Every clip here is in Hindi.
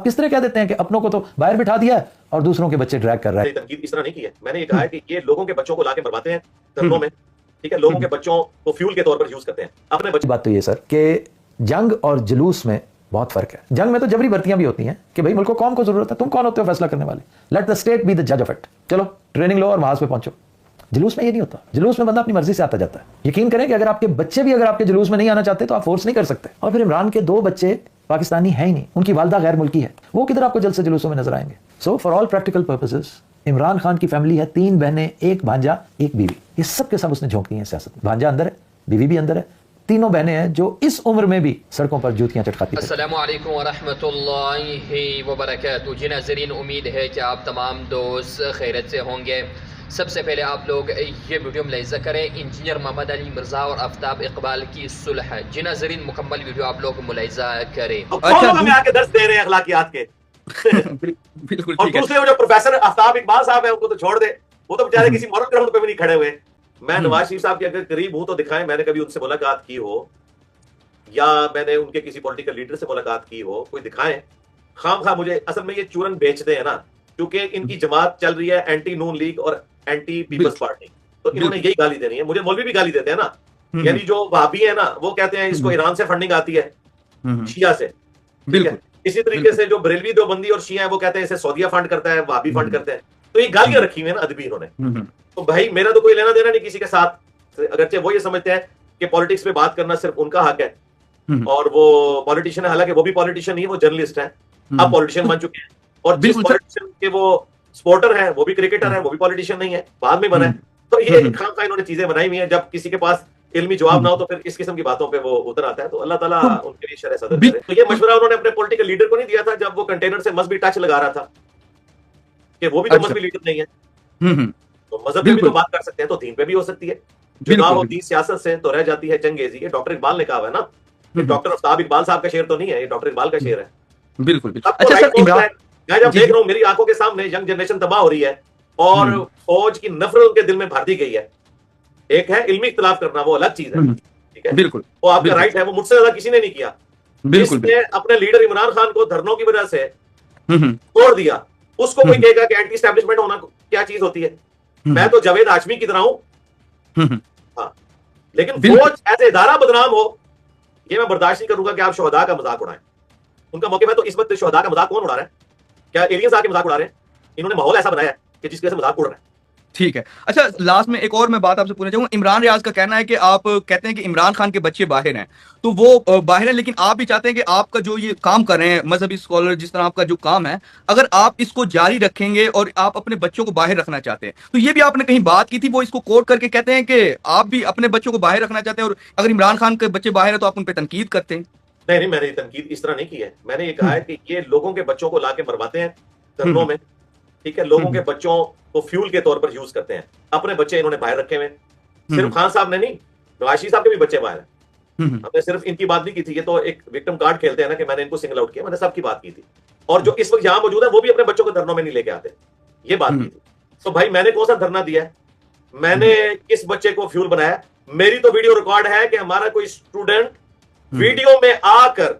किस तरह कह देते हैं कि अपनों को तो बाहर बिठा दिया है और दूसरों के बच्चे ड्रैग कर रहा है। तनकीद इस तरह नहीं की है, मैंने ये कहा है कि ये लोगों के बच्चों को लाके मरवाते हैं धरनों में, ठीक है, लोगों के बच्चों को फ्यूल के तौर पर यूज करते हैं अपने बच्चे। बात तो ये सर कि जंग और जुलूस में बहुत फर्क है। जंग में तो जबरी भर्तियां भी होती हैं कि भाई मुल्क को कौन को जरूरत है, तुम कौन होते हो फैसला करने वाले, let the state be the जज ऑफ इट, चलो ट्रेनिंग लो और महाज पे पहुंचो। जुलूस में ये नहीं होता, जुलूस में बंदा अपनी मर्जी से आता जाता है। यकीन करें कि अगर आपके बच्चे भी अगर आपके जुलूस में नहीं आना चाहते तो आप फोर्स नहीं कर सकते। और फिर इमरान के 2 बच्चे पाकिस्तानी है ही नहीं, उनकी वालदा गैर मुल्की है, वो किधर आपको जल्द से जुलूसों में नजर आएंगे। So for all practical purposes Imran Khan की फैमिली है 3 बहनें, 1 भांजा, 1 बीवी, ये सब के सब उसने झोंक दी है सियासत में। भांजा अंदर है, बीवी भी अंदर है, तीनों बहनें हैं जो इस उम्र में भी सड़कों पर जूतियां चटकाती हैं। अस्सलामु अलैकुम वरहमतुल्लाहि वबरकातुहू। जी नाज़रीन, उम्मीद है कि आप तमाम दोस्त खैरियत से होंगे। सबसे पहले आप लोग ये वीडियो मुलाहिज़ा करें, इंजीनियर मोहम्मद अली मिर्ज़ा और आफ्ताब इकबाल की सुलह। जी नाज़रीन, मुकम्मल वीडियो आप लोग मुलाहिज़ा करें। अच्छा, हमें आके दर्स दे रहे हैं अखलाकियात के बिल्कुल और ठीक है। दूसरे वो जो प्रोफेसर आफ्ताब इकबाल साहब है उनको तो छोड़ दे, वो तो बेचारे किसी मॉरल ग्राउंड पे भी नहीं खड़े हुए। मैं नवाज शरीफ साहब के अगर करीब हूं तो दिखाएं मैंने कभी उनसे मुलाकात की हो या मैंने उनके किसी पॉलिटिकल लीडर से मुलाकात की हो, कोई दिखाएं। खाम मुझे असल में ये चूरन बेचते हैं ना, क्योंकि इनकी जमात चल रही है एंटी नून लीग और एंटी पीपल्स पार्टी, तो इन्होंने यही गाली देनी है। मुझे मौलवी भी गाली देते हैं ना, यानी जो वहाबी है ना वो कहते हैं इसको ईरान से फंडिंग आती है, शिया से, ठीक है। इसी तरीके से जो बरेलवी देवबंदी और शिया है वो कहते हैं इसे सऊदीया फंड करता है, वहाबी फंड करते हैं। तो ये गालियां रखी हुई है ना अदबी इन्होंने। तो भाई मेरा तो कोई लेना देना नहीं किसी के साथ, अगरचे वो ये समझते हैं कि पॉलिटिक्स में बात करना सिर्फ उनका हक है और वो पॉलिटिशियन है, हालांकि वो भी पॉलिटिशियन नहीं है, वो जर्नलिस्ट है, अब पॉलिटिशियन बन चुके हैं। और जिस पॉलिटिशियन के वो सपोर्टर है वो भी क्रिकेटर है, वो भी पॉलिटिशियन नहीं है, बाद में बना है। तो ये खामखा इन्होंने चीजें बनाई हुई है, जब किसी के पास इल्मी जवाब ना हो तो फिर इस किस्म की बातों पे वो उतर आता है। तो अल्लाह ताला उनके लिए शरह सदर करे। तो ये मशवरा उन्होंने अपने पॉलिटिकल लीडर को नहीं दिया था जब वो कंटेनर से मजहबी टच लगा रहा था कि वो भी तो मजहबी लीडर नहीं है, तो मजहब पे भी तो बात कर सकते हैं, तो दीन पे भी हो सकती है। जुदा होती सियासत से तो रह जाती है चंगेजी। ये डॉक्टर इकबाल ने कहा हुआ है ना, ये डॉक्टर आफ्ताब इकबाल साहब का शेर तो नहीं है, ये डॉक्टर इकबाल का शेर है। बिल्कुल। अच्छा सर, मैं जब देख रहा हूँ मेरी आंखों के सामने यंग जनरेशन तबाह हो रही है और फौज की नफरत उनके दिल में भर दी गई है। एक है इल्मी इख्तिलाफ करना, वो अलग चीज है, ठीक है, बिल्कुल, वो आपका राइट है, वो मुझसे ज्यादा किसी ने नहीं किया। जिसने अपने लीडर इमरान खान को धरनों की वजह से तोड़ दिया, उसको कोई कहेगा कि एंटी एस्टैब्लिशमेंट होना क्या चीज होती है। मैं तो जावेद हाशमी की तरह हूं, हाँ, लेकिन फौज ऐसे इदारा बदनाम हो ये मैं बर्दाश्त नहीं करूंगा कि आप शोहदा का मजाक उड़ाएं। उनका मौके में तो इस वक्त शोहदा का मजाक कौन उड़ा रहा है? क्या एलियंस आके मजाक उड़ा रहे हैं? इन्होंने माहौल ऐसा बनाया है कि जिसकी वजह से मजाक उड़ रहा है। ठीक है। अच्छा, लास्ट में एक और मैं बात आपसे पूछना चाहूंगा। इमरान रियाज का कहना है कि आप कहते हैं कि इमरान खान के बच्चे बाहर हैं, तो वो बाहर हैं, लेकिन आप भी चाहते हैं कि आपका जो ये काम कर रहे हैं मजहबी स्कॉलर, जिस तरह आपका जो काम है, अगर आप इसको जारी रखेंगे और आप अपने बच्चों को बाहर रखना चाहते हैं, तो ये भी आपने कहीं बात की थी, वो इसको कोट करके कहते हैं कि आप भी अपने बच्चों को बाहर रखना चाहते हैं और अगर इमरान खान के बच्चे बाहर है तो आप उन पर तनकीद करते हैं। नहीं, मैंने तनकीद इस तरह नहीं की है। मैंने ये कहा है कि ये लोगों के बच्चों को लाके मरवाते हैं धरनों में, ठीक है, लोगों के बच्चों को फ्यूल के तौर पर यूज करते हैं। अपने बच्चे इन्होंने बाहर रखे हुए, सिर्फ खान साहब ने नहीं, नवाज शरीफ साहब के भी बच्चे बाहर हैं। हमने सिर्फ इनकी बात नहीं की थी, ये तो एक विक्टिम कार्ड खेलते हैं ना कि मैंने इनको सिंगल आउट किया, मैंने सबकी बात की थी। और जो इस वक्त यहां मौजूद है वो भी अपने बच्चों को धरनों में नहीं लेके आते, ये बात की थी। तो भाई मैंने कौन सा धरना दिया है, मैंने किस बच्चे को फ्यूल बनाया? मेरी तो वीडियो रिकॉर्ड है कि हमारा कोई स्टूडेंट वीडियो में आकर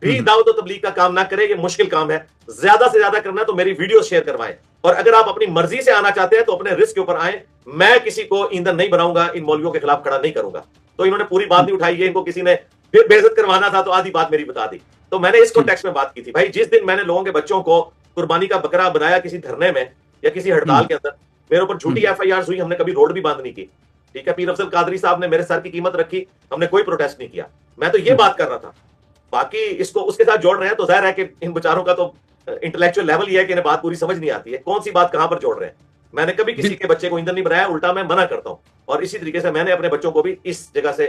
भी दावत और तबलीग का काम ना करे, ये मुश्किल काम है। ज्यादा से ज्यादा करना तो मेरी वीडियो शेयर करवाएं, और अगर आप अपनी मर्जी से आना चाहते हैं तो अपने रिस्क के ऊपर आए। मैं किसी को ईंधन नहीं बनाऊंगा, इन मौलवियों के खिलाफ खड़ा नहीं करूंगा। तो इन्होंने पूरी बात नहीं उठाई है, इनको किसी ने फिर बेइज्जत करवाना था तो आधी बात मेरी बता दी। तो मैंने इस कॉन्टेक्स्ट में बात की थी। भाई जिस दिन मैंने लोगों के बच्चों को कुर्बानी का बकरा बनाया किसी धरने में या किसी हड़ताल के अंदर, मेरे ऊपर झूठी FIR हुई, हमने कभी रोड भी बंद नहीं की, ठीक है। पीर अफजल कादरी साहब ने मेरे सर की कीमत रखी, हमने कोई प्रोटेस्ट नहीं किया। मैं तो ये बात कर रहा था। बाकी इसको उसके साथ जोड़ रहे हैं तो जाहिर है कि इन बेचारों का तो इंटेलेक्चुअल लेवल ये है कि इन्हें बात पूरी समझ नहीं आती है, कौन सी बात कहां पर जोड़ रहे हैं। मैंने कभी किसी के बच्चे को ईंधन नहीं बनाया, उल्टा मैं मना करता हूं। और इसी तरीके से मैंने अपने बच्चों को भी इस जगह से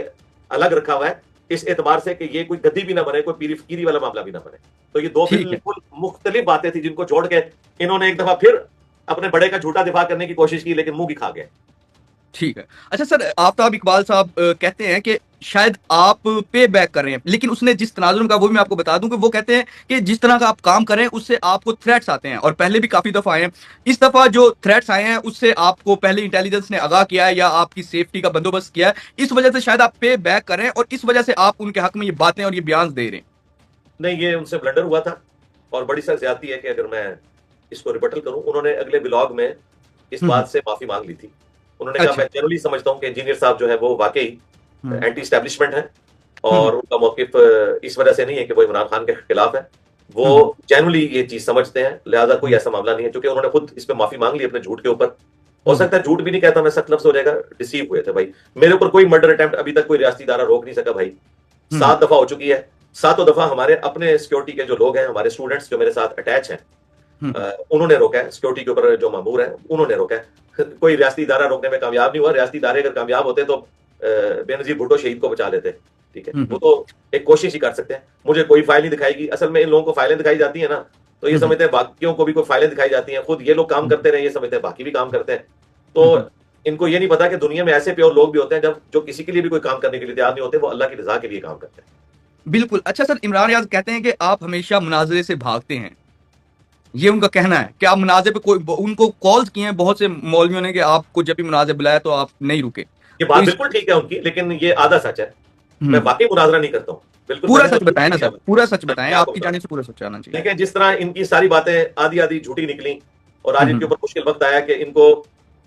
अलग रखा हुआ है, इस एतबार से कि ये कोई गद्दी भी ना बने, कोई पीरी फकीरी वाला मामला भी ना बने। तो ये दो बिल्कुल मुख्तलिफ बातें थी जिनको जोड़ के इन्होंने एक दफा फिर अपने बड़े का झूठा दिफा करने की कोशिश की, लेकिन मुंह की खा गए। ठीक है। अच्छा सर, आफ्ताब इकबाल साहब कहते हैं कि शायद आप पे बैक कर रहे हैं, लेकिन उसने जिस तनाजुर में कहा वो भी मैं आपको बता दूं कि वो कहते हैं कि जिस तरह का आप काम कर रहे हैं उससे आपको थ्रेट्स आते हैं, और पहले भी काफी दफा आए हैं। इस दफा जो थ्रेट्स आए हैं उससे आपको पहले इंटेलिजेंस ने आगाह किया है या आपकी सेफ्टी का बंदोबस्त किया है, इस वजह से शायद आप पे बैक कर रहे हैं और इस वजह से आप उनके हक में ये बातें और ये बयान दे रहे हैं। नहीं, ये उनसे ब्लंडर हुआ था और बड़ी सर ज्यादती है कि अगर मैं इसको रिबटल करूं, उन्होंने अगले ब्लॉग में इस बात से माफी मांग ली थी। उन्होंने कहा अच्छा। मैं जनरली समझता हूं कि इंजीनियर साहब जो है वो वाकई एंटी एस्टेब्लिशमेंट है हम्म। और उनका मौकिफ इस वजह से नहीं है कि वो इमरान खान के खिलाफ है, वो जनरली ये चीज समझते हैं, लिहाजा कोई ऐसा मामला नहीं है। क्योंकि उन्होंने खुद इस पे माफी मांग ली अपने झूठ के ऊपर। हो सकता है झूठ भी नहीं कहता मैं, सख्त लफ्ज हो जाएगा, डिसीव हुए थे भाई। मेरे ऊपर कोई मर्डर अटेम्प्ट अभी तक कोई रियासती इदारा रोक नहीं सका भाई। 7 दफा हो चुकी है। 7 दफा हमारे अपने सिक्योरिटी के जो लोग हैं, हमारे स्टूडेंट्स जो मेरे साथ अटैच हैं, उन्होंने रोका है। सिक्योरिटी के ऊपर जो मामूर है उन्होंने रोका है। कोई रियासती इदारा रोकने में कामयाब नहीं हुआ। रियासती इदारे अगर कामयाब होते तो बेनजीर भुट्टो शहीद को बचा लेते। ठीक है, वो तो एक कोशिश ही कर सकते हैं। मुझे कोई फाइल नहीं दिखाएगी। असल में इन लोगों को फाइलें दिखाई जाती है ना, तो ये समझते हैं बाकियों को भी कोई फाइलें दिखाई जाती हैं। खुद ये लोग काम करते रहे, ये समझते हैं बाकी भी काम करते हैं। तो इनको ये नहीं पता कि दुनिया में ऐसे प्योर लोग भी होते हैं जब जो किसी के लिए भी कोई काम करने के लिए तैयार नहीं होते, वो अल्लाह की रजा के लिए काम करते हैं। बिल्कुल। अच्छा सर, इमरान रियाज कहते हैं कि आप हमेशा मुनाजरे से भागते हैं, ये उनका कहना है कि आप मुनाजे पे कोई, उनको कॉल्स किए हैं बहुत से मौलवियों ने कि आपको जब भी मुनाजे बुलाया तो आप नहीं रुके। ये बात बिल्कुल ठीक है उनकी, लेकिन ये आधा सच है। मैं बाकी मुनाजरा नहीं करता हूँ। बिल्कुल पूरा मैंने सच तो बताएं ना सर, पूरा सच बताएं, क्या आपकी बोल जाने से पूरा सच आना चाहिए। देखें, जिस तरह इनकी सारी बातें आधी आधी झूठी निकली और आज इनके ऊपर मुश्किल वक्त आया कि इनको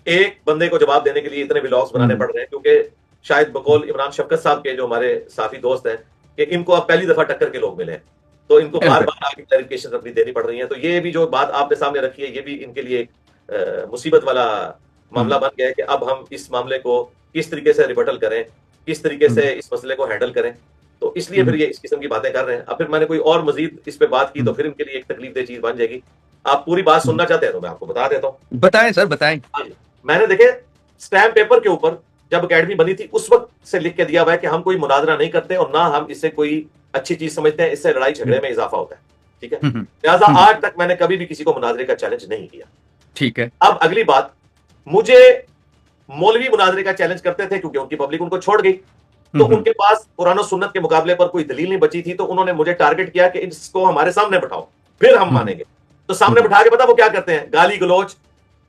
एक बंदे को जवाब देने के लिए इतने व्लॉग्स बनाने पड़ रहे हैं, क्योंकि शायद बकौल इमरान शफकत साहब के जो हमारे साथी दोस्त हैं कि इनको अब पहली दफा टक्कर के लोग मिले हैं, तो इनको बार बार आगे क्लैरिफिकेशन अपनी देनी पड़ रही है। तो ये भी जो बात आपने सामने रखी है, ये भी इनके लिए एक मुसीबत वाला मामला बन गया है कि अब हम इस मामले को किस तरीके से रिबटल करें, किस तरीके से इस मसले को हैंडल करें। तो इसलिए फिर ये इस किस्म की बातें कर रहे हैं। अब फिर मैंने कोई और मजीद इस पे बात की तो फिर इनके लिए एक तकलीफ दे चीज बन जाएगी। आप पूरी बात सुनना चाहते हैं तो मैं आपको बता देता हूँ। बताएं सर, बताएं। मैंने देखे स्टैम्प पेपर के ऊपर जब अकेडमी बनी थी उस वक्त से लिख के दिया हुआ है कि हम कोई मुनाजरा नहीं करते और ना हम इससे कोई अच्छी चीज समझते हैं, इससे लड़ाई झगड़े में इजाफा होता है। ठीक है, लिहाजा आज तक मैंने कभी भी किसी को मुनाजरे का चैलेंज नहीं किया। ठीक है। अब अगली बात, मुझे मौलवी मुनाजरे का चैलेंज करते थे क्योंकि उनकी पब्लिक उनको छोड़ गई, तो उनके पास कुरान और सुन्नत के मुकाबले पर कोई दलील नहीं बची थी, तो उन्होंने मुझे टारगेट किया कि इसको हमारे सामने बैठाओ फिर हम मानेंगे। तो सामने बैठा के पता वो क्या करते हैं, गाली गलौज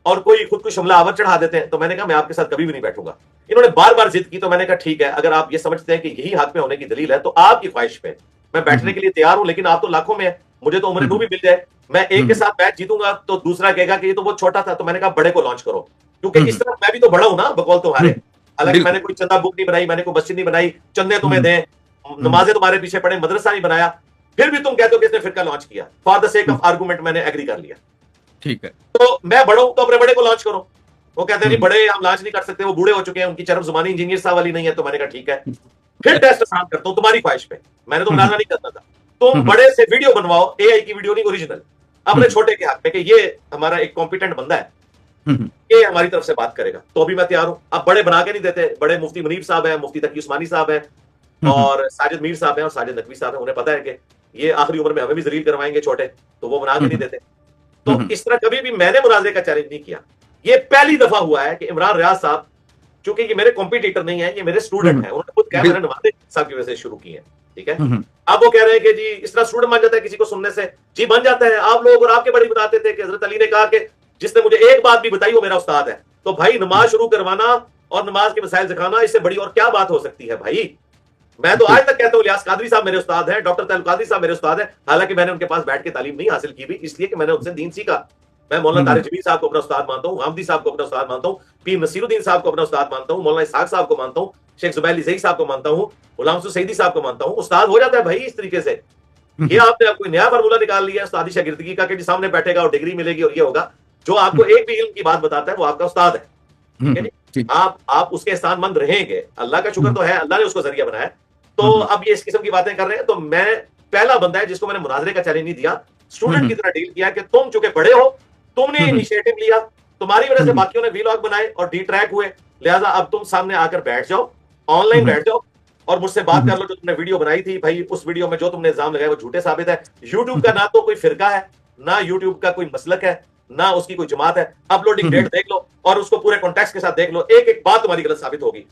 और कोई खुद को शिमला आवर चढ़ा देते हैं। तो मैंने कहा मैं आपके साथ कभी भी नहीं बैठूंगा। इन्होंने बार बार जिद की, तो मैंने कहा ठीक है, अगर आप ये समझते हैं कि यही हक में होने की दलील है तो आपकी ख्वाहिश पे मैं बैठने के लिए तैयार हूं, लेकिन आप तो लाखों में है, मुझे तो उम्र नू भी मिल जाए। मैं एक के साथ मैच जीतूंगा तो दूसरा कहेगा कि ये तो वो छोटा था। तो मैंने कहा बड़े को लॉन्च करो, क्योंकि इस तरह मैं भी तो बड़ा हूं ना बकौल तुम्हारे। हालांकि मैंने कोई चंदा बुक नहीं बनाई, मैंने कोई मस्जिद नहीं बनाई, चंदे तुम्हें दें, नमाजें तुम्हारे पीछे पड़े, मदरसा नहीं बनाया, फिर भी तुम कहते हो कि इसने फिरका लॉन्च किया। For the sake of argument मैंने एग्री कर लिया। ठीक है, तो मैं बड़ा हूं तो अपने बड़े को लॉन्च करो। वो कहते हैं नहीं बड़े हम लॉन्च नहीं कर सकते, वो बूढ़े हो चुके हैं, उनकी चरम जुबानी इंजीनियर साहब वाली नहीं है। तो मैंने कहा ठीक है, फिर टेस्ट आसान करता हूं तुम्हारी ख्वाहिश पे। मैंने तो मुनाजरा नहीं करना था, तुम बड़े से वीडियो बनवाओ, एआई की वीडियो नहीं ओरिजिनल, अपने छोटे के हाथ में कि ये हमारा एक कॉम्पिटेंट बंदा है, ये हमारी तरफ से बात करेगा, तो भी मैं तैयार हूं। अब बड़े बना के नहीं देते। बड़े मुफ्ती मुनीब साहब है, मुफ्ती तकी उस्मानी साहब है और साजिद मीर साहब है और साजिद नकवी साहब है। उन्हें पता है कि ये आखिरी उम्र में हमें भी जलील करवाएंगे छोटे, तो वो बना के नहीं देते। तो इस तरह कभी भी मैंने मुनाजरे का चैलेंज नहीं किया। ये पहली दफा हुआ है कि इमरान रियाज साहब, चूंकि ये मेरे कॉम्पिटिटर नहीं है, ये मेरे स्टूडेंट है, उन्होंने खुद कहा मैंने नवाज साहब की वजह से शुरू की है। ठीक है, अब वो कह रहे हैं कि जी इस तरह स्टूडेंट बन जाता है किसी को सुनने से। जी बन जाता है। आप लोग और आपके बड़े बताते थे कि हजरत अली ने कहा कि जिसने मुझे एक बात भी बताई वो मेरा उस्ताद है। तो भाई नमाज शुरू करवाना और नमाज के मसाइल सिखाना, इससे बड़ी और क्या बात हो सकती है भाई। मैं तो आज तक कहता हूँ लियास कादरी साहब मेरे उस्ताद हैं, डॉक्टर तैयब कादरी साहब मेरे उस्ताद हैं। हालांकि मैंने उनके पास बैठ के तालीम नहीं हासिल की भी, इसलिए कि मैंने उनसे दीन सीखा। मैं मौलाना तारिक जमीर साहब को अपना उस्ताद मानता हूँ, हामदी साहब को अपना उस्ताद मानता हूँ, पीर नसीरुद्दीन साहब को अपना उस्ताद मानता हूँ, मौलाना इसहाक साहब को मानता हूँ, शेख जुबैर ज़ई साहब को मानता हूँ, गुलाम सईदी साहब को मानता हूँ। उस्ताद हो जाता है भाई इस तरीके से। ये आपने अब कोई नया फार्मूला निकाल लिया उस्तादी शागिर्दगी का कि सामने बैठेगा और डिग्री मिलेगी और ये होगा। जो आपको एक भी इल्म की बात बताता है वो आपका उस्ताद है। ठीक है जी, आप उसके एहसानमंद रहेंगे। अल्लाह का शुक्र तो है, अल्लाह ने उसको जरिया बनाया। तो अब ये इस किस्म की बातें कर रहे हैं। तो मैं पहला बंदा है जिसको मैंने मुनाजरे का चैलेंज नहीं दिया, स्टूडेंट की तरह डील किया कि तुम चूंकि बड़े हो, तुमने इनिशिएटिव लिया, तुम्हारी वजह से बाकियों ने वीलॉग बनाए और डी ट्रैक हुए, लिहाजा अब तुम सामने आकर बैठ जाओ, ऑनलाइन बैठ जाओ और मुझसे बात कर लो। जो तुमने वीडियो बनाई थी भाई, उस वीडियो में जो तुमने इल्जाम लगाया वो झूठे साबित है। यूट्यूब का ना तो कोई फिरका है, ना यूट्यूब का कोई मसलक है, ना उसकी कोई जमात है। अपलोडिंग डेट देख लो और उसको पूरे कॉन्टेक्स्ट के साथ देख लो, एक एक बात तुम्हारी गलत साबित होगी।